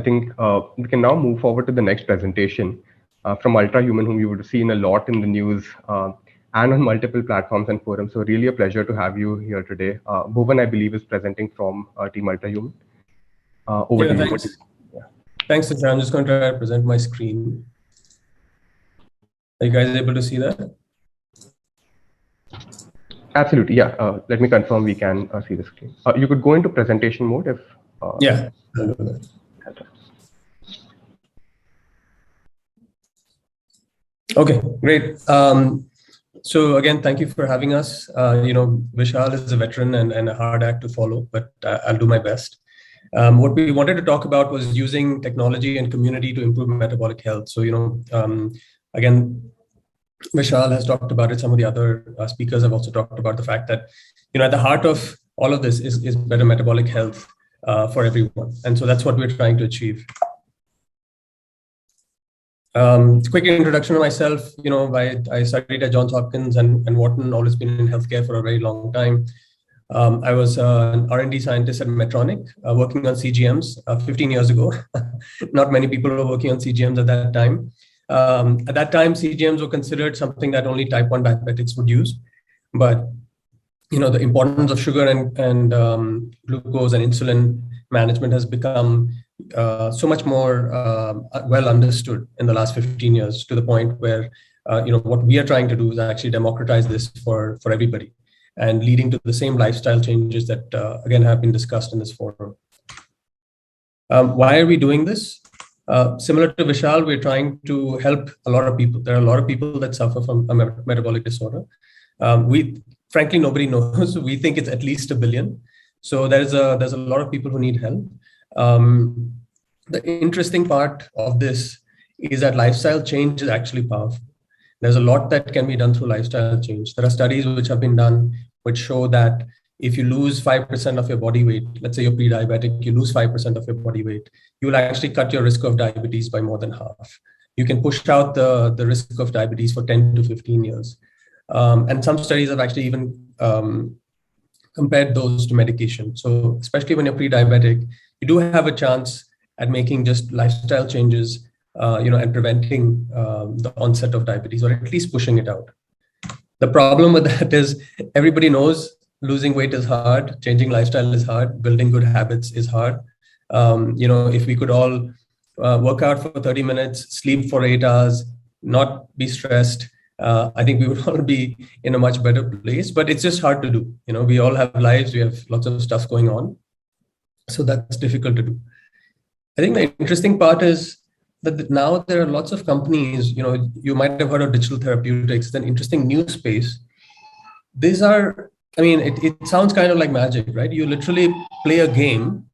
I think we can now move forward to the next presentation from Ultrahuman, whom you would have seen a lot in the news and on multiple platforms and forums. So really a pleasure to have you here today. Bhuvan, I believe, is presenting from Team Ultrahuman. Over to you. Thanks. Thanks, Tushar. I'm just going to try to present my screen. Are you guys able to see that? Absolutely, yeah. Let me confirm we can see the screen. You could go into presentation mode if... Yeah, I'll do that. Okay, great. So again, thank you for having us. Vishal is a veteran and a hard act to follow, but I'll do my best. What we wanted to talk about was using technology and community to improve metabolic health. So, again, Vishal has talked about it. Some of the other speakers have also talked about the fact that, at the heart of all of this is better metabolic health for everyone. And so that's what we're trying to achieve. Quick introduction to myself. I studied at Johns Hopkins and Wharton, always been in healthcare for a very long time. I was an R&D scientist at Medtronic, working on CGMs 15 years ago. Not many people were working on CGMs at that time. At that time, CGMs were considered something that only type 1 diabetics would use. But the importance of sugar and glucose and insulin management has become so much more well understood in the last 15 years, to the point where what we are trying to do is actually democratize this for everybody, and leading to the same lifestyle changes that again have been discussed in this forum. Why are we doing this? Similar to Vishal, we're trying to help a lot of people. There are a lot of people that suffer from a metabolic disorder. Frankly, nobody knows. We think it's at least 1 billion. So there's a lot of people who need help. The interesting part of this is that lifestyle change is actually powerful. There's a lot that can be done through lifestyle change. There are studies which have been done which show that if you lose 5% of your body weight, let's say you're pre-diabetic, you lose 5% of your body weight, you will actually cut your risk of diabetes by more than half. You can push out the risk of diabetes for 10 to 15 years. And some studies have actually even compared those to medication. So especially when you're pre-diabetic, you do have a chance at making just lifestyle changes, and preventing the onset of diabetes, or at least pushing it out. The problem with that is everybody knows losing weight is hard, changing lifestyle is hard, building good habits is hard. If we could all work out for 30 minutes, sleep for 8 hours, not be stressed, I think we would all be in a much better place, but it's just hard to do. We all have lives, we have lots of stuff going on. So that's difficult to do. I think the interesting part is that now there are lots of companies, you might have heard of digital therapeutics, it's an interesting new space. These are, it sounds kind of like magic, right? You literally play a game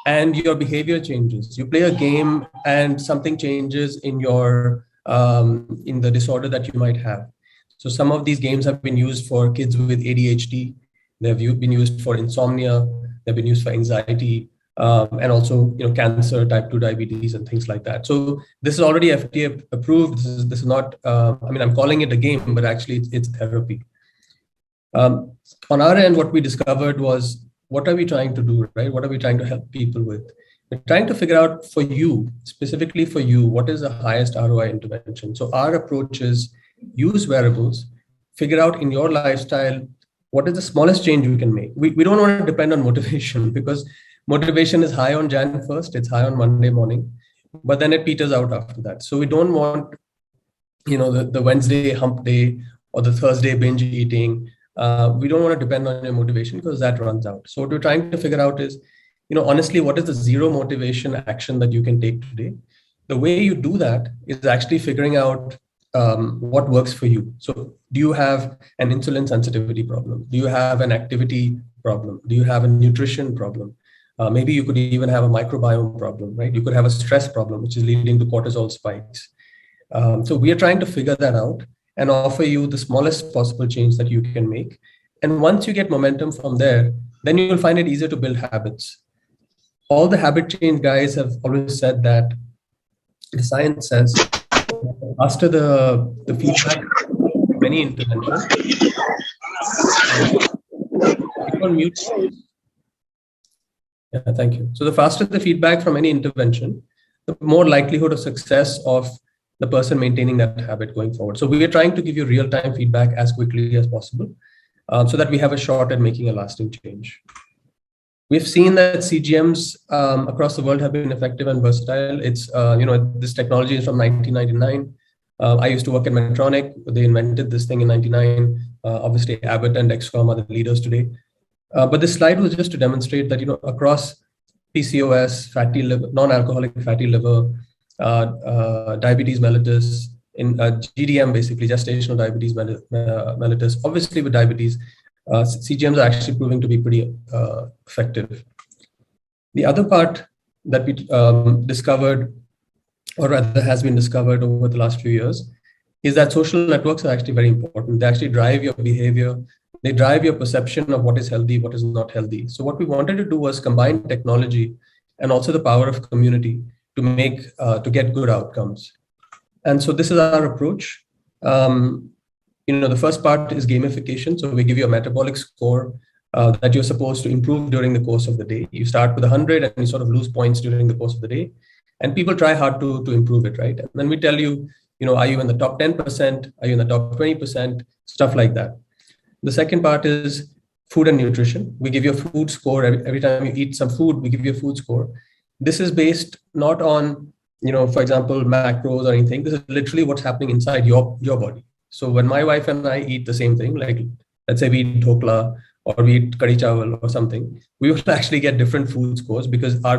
and your behavior changes. You play a game and something changes in your in the disorder that you might have. So some of these games have been used for kids with ADHD. They've been used for insomnia. They've been used for anxiety, and also cancer, type 2 diabetes, and things like that. So this is already FDA approved. This is not. I'm calling it a game, but actually it's therapy. On our end, what we discovered was, what are we trying to do, right? What are we trying to help people with? We're trying to figure out for you, specifically for you, what is the highest ROI intervention. So our approach is use wearables, figure out in your lifestyle, what is the smallest change you can make. We don't want to depend on motivation, because motivation is high on Jan 1st, it's high on Monday morning, but then it peters out after that. So we don't want, the Wednesday hump day or the Thursday binge eating. We don't want to depend on your motivation, because that runs out. So what we're trying to figure out is, honestly, what is the zero motivation action that you can take today? The way you do that is actually figuring out what works for you. So do you have an insulin sensitivity problem? Do you have an activity problem? Do you have a nutrition problem? Maybe you could even have a microbiome problem, right? You could have a stress problem, which is leading to cortisol spikes. So we are trying to figure that out and offer you the smallest possible change that you can make. And once you get momentum from there, then you will find it easier to build habits. All the habit change guys have always said that the science says after the feedback, many interventions, Yeah, thank you. So the faster the feedback from any intervention, the more likelihood of success of the person maintaining that habit going forward. So we are trying to give you real-time feedback as quickly as possible, so that we have a shot at making a lasting change. We've seen that CGMs across the world have been effective and versatile. It's this technology is from 1999. I used to work at Medtronic. They invented this thing in 99. Obviously, Abbott and Dexcom are the leaders today. But this slide was just to demonstrate that across PCOS, fatty liver, non-alcoholic fatty liver, diabetes mellitus, in GDM, basically gestational diabetes mellitus, obviously with diabetes, CGMs are actually proving to be pretty effective. The other part that we discovered, or rather has been discovered over the last few years, is that social networks are actually very important. They actually drive your behavior. They drive your perception of what is healthy, what is not healthy. So what we wanted to do was combine technology and also the power of community to get good outcomes. And so this is our approach. The first part is gamification. So we give you a metabolic score that you're supposed to improve during the course of the day. You start with 100 and you sort of lose points during the course of the day. And people try hard to improve it, right? And then we tell you, are you in the top 10%? Are you in the top 20%? Stuff like that. The second part is food and nutrition. We give you a food score. Every time you eat some food, we give you a food score. This is based not on, for example, macros or anything. This is literally what's happening inside your body. So when my wife and I eat the same thing, like let's say we eat dhokla or we eat kadi chawal or something, we will actually get different food scores because our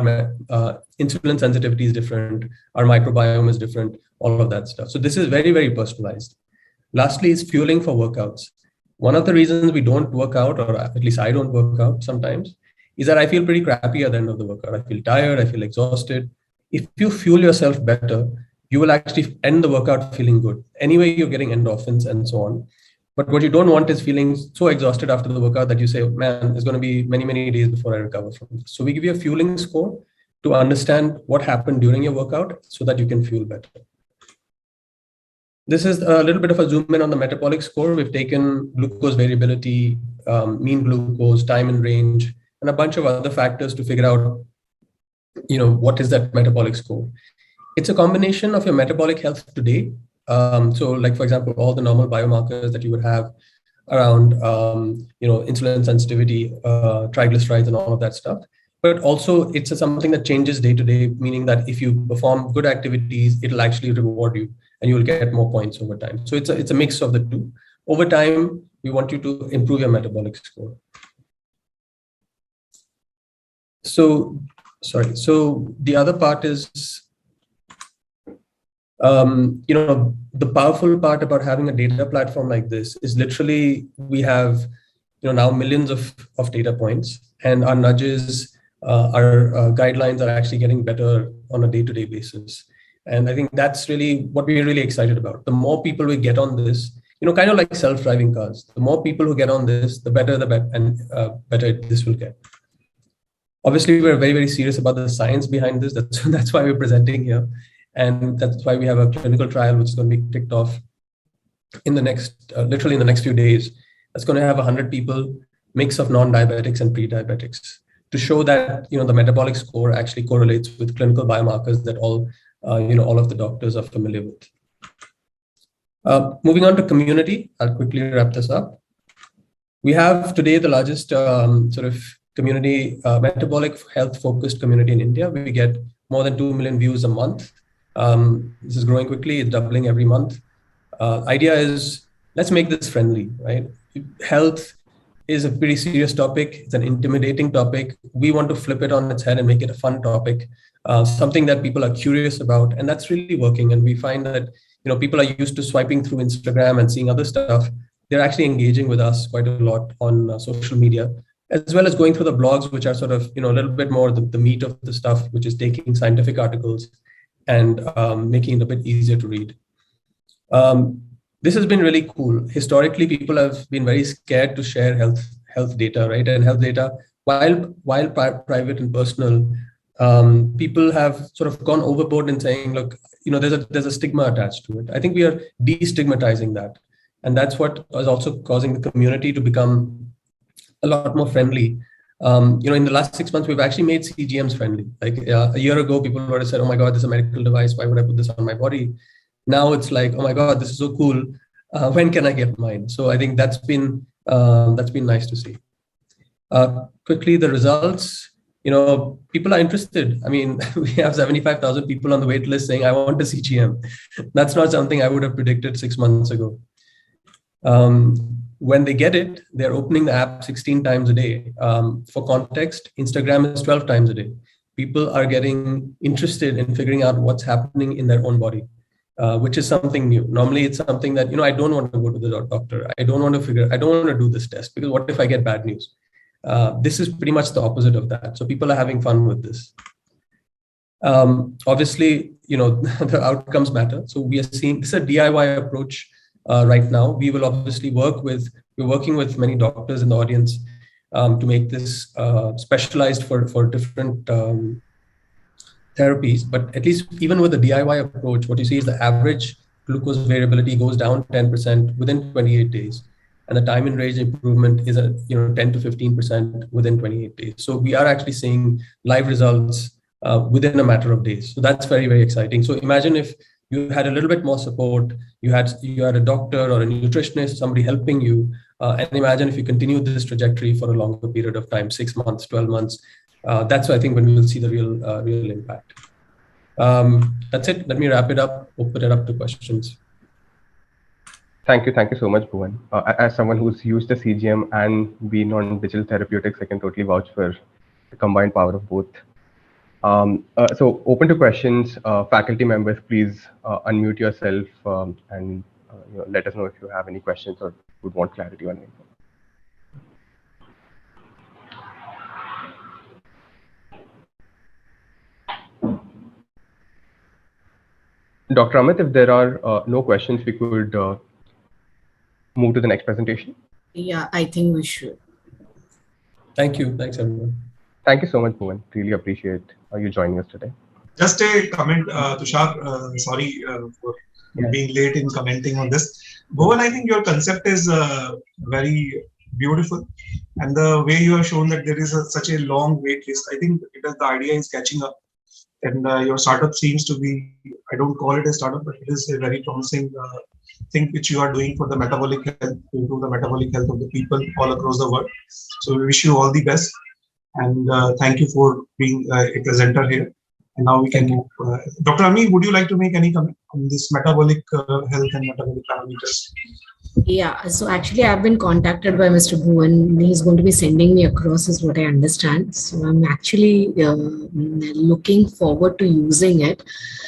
insulin sensitivity is different, our microbiome is different, all of that stuff. So this is very, very personalized. Lastly is fueling for workouts. One of the reasons we don't work out, or at least I don't work out sometimes, is that I feel pretty crappy at the end of the workout. I feel tired, I feel exhausted. If you fuel yourself better, you will actually end the workout feeling good. Anyway, you're getting endorphins and so on. But what you don't want is feeling so exhausted after the workout that you say, man, it's going to be many, many days before I recover from this. So we give you a fueling score to understand what happened during your workout so that you can fuel better. This is a little bit of a zoom in on the metabolic score. We've taken glucose variability, mean glucose, time in range, and a bunch of other factors to figure out, what is that metabolic score? It's a combination of your metabolic health today. So like, for example, all the normal biomarkers that you would have around, insulin sensitivity, triglycerides and all of that stuff. But also it's something that changes day to day, meaning that if you perform good activities, it'll actually reward you and you will get more points over time. So it's a mix of the two. Over time, we want you to improve your metabolic score. So the other part is, the powerful part about having a data platform like this is literally we have, now millions of data points, and our nudges, our guidelines are actually getting better on a day-to-day basis. And I think that's really what we're really excited about. The more people we get on this, kind of like self-driving cars, the more people who get on this, the better this will get. Obviously, we're very, very serious about the science behind this. That's why we're presenting here. And that's why we have a clinical trial, which is going to be kicked off in the next, literally in the next few days. That's going to have 100 people, mix of non-diabetics and pre-diabetics, to show that, the metabolic score actually correlates with clinical biomarkers that all of the doctors are familiar with. Moving on to community, I'll quickly wrap this up. We have today the largest sort of community, metabolic health focused community in India. We get more than 2 million views a month. This is growing quickly, it's doubling every month. Idea is, let's make this friendly, right? Health is a pretty serious topic. It's an intimidating topic. We want to flip it on its head and make it a fun topic, something that people are curious about, and that's really working. And we find that, people are used to swiping through Instagram and seeing other stuff. They're actually engaging with us quite a lot on social media, as well as going through the blogs, which are sort of, a little bit more the meat of the stuff, which is taking scientific articles and making it a bit easier to read. This has been really cool. Historically, people have been very scared to share health data, right? And health data, while private and personal, people have sort of gone overboard in saying, look, there's a stigma attached to it. I think we are destigmatizing that. And that's what is also causing the community to become a lot more friendly In the last 6 months, we've actually made CGMs friendly. Like a year ago, people would have said, "Oh my God, this is a medical device. Why would I put this on my body?" Now it's like, "Oh my God, this is so cool. When can I get mine?" So I think that's been nice to see. Quickly, the results. People are interested. I mean, we have 75,000 people on the wait list saying, "I want a CGM." That's not something I would have predicted 6 months ago. When they get it, they're opening the app 16 times a day. For context, Instagram is 12 times a day. People are getting interested in figuring out what's happening in their own body, which is something new. Normally, it's something that, I don't want to go to the doctor. I don't want to do this test because what if I get bad news? This is pretty much the opposite of that. So people are having fun with this. Obviously, the outcomes matter. So we are seeing this is a DIY approach right now. We will obviously we're working with many doctors in the audience to make this specialized for different therapies. But at least even with the DIY approach, what you see is the average glucose variability goes down 10% within 28 days. And the time in range improvement is 10 to 15% within 28 days. So we are actually seeing live results within a matter of days. So that's very, very exciting. So imagine if you had a little bit more support, you had a doctor or a nutritionist, somebody helping you, and imagine if you continue this trajectory for a longer period of time, 6 months, 12 months. That's I think when we will see the real impact. That's it. Let me wrap it up. Open it up to questions. Thank you so much, Bhuvan. As someone who's used the CGM and been on digital therapeutics, I can totally vouch for the combined power of both. So open to questions. Faculty members, please unmute yourself and let us know if you have any questions or would want clarity on anything. Dr. Amit, if there are no questions, we could move to the next presentation. Yeah, I think we should. Thank you. Thanks, everyone. Thank you so much, Bhuvan. Really appreciate you joining us today. Just a comment, Tushar. Sorry for being late in commenting on this. Bhuvan, I think your concept is very beautiful. And the way you have shown that there is such a long wait list, I think the idea is catching up. And your startup seems to be, I don't call it a startup, but it is a very promising thing which you are doing for the metabolic health, to improve the metabolic health of the people all across the world. So we wish you all the best. And thank you for being a presenter here. And now we can move. Dr. Amit, would you like to make any comment on this metabolic health and metabolic parameters? Yeah, so actually I've been contacted by Mr. Bhuvan. He's going to be sending me across is what I understand. So I'm actually looking forward to using it.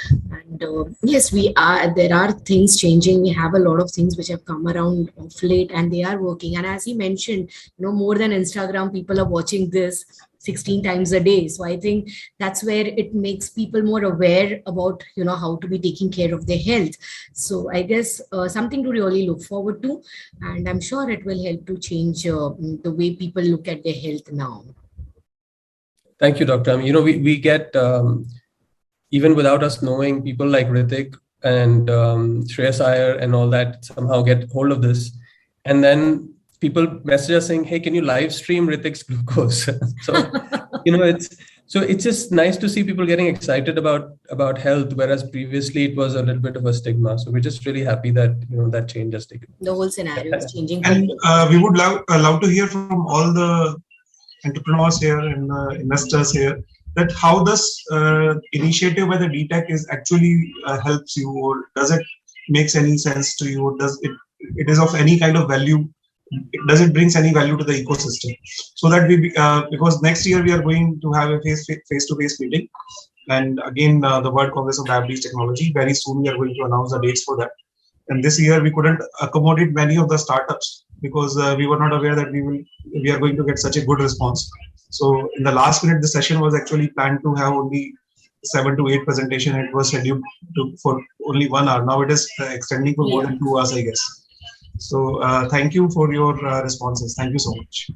And yes, there are things changing. We have a lot of things which have come around of late and they are working. And as he mentioned, more than Instagram, people are watching this 16 times a day. So I think that's where it makes people more aware about, how to be taking care of their health. So I guess something to really look forward to. And I'm sure it will help to change the way people look at their health now. Thank you, Dr. We get, even without us knowing, people like Ritik and Shreyas Iyer and all that somehow get hold of this. And then people message us saying, "Hey, can you live stream Ritik's glucose?" So it's just nice to see people getting excited about health, whereas previously it was a little bit of a stigma. So we're just really happy that that change has taken. The whole scenario is changing. And we would love to hear from all the entrepreneurs here and investors here that how this initiative by the DTech is actually helps you, or does it makes any sense to you? Or does it is of any kind of value? Does it brings any value to the ecosystem? So that because next year we are going to have a face-to-face meeting, and again the World Congress of Diabetes Technology. Very soon we are going to announce the dates for that. And this year we couldn't accommodate many of the startups because we were not aware that we are going to get such a good response. So in the last minute, the session was actually planned to have only 7 to 8 presentation. It was scheduled for only 1 hour. Now it is extending for more than 2 hours, I guess. So thank you for your responses. Thank you so much.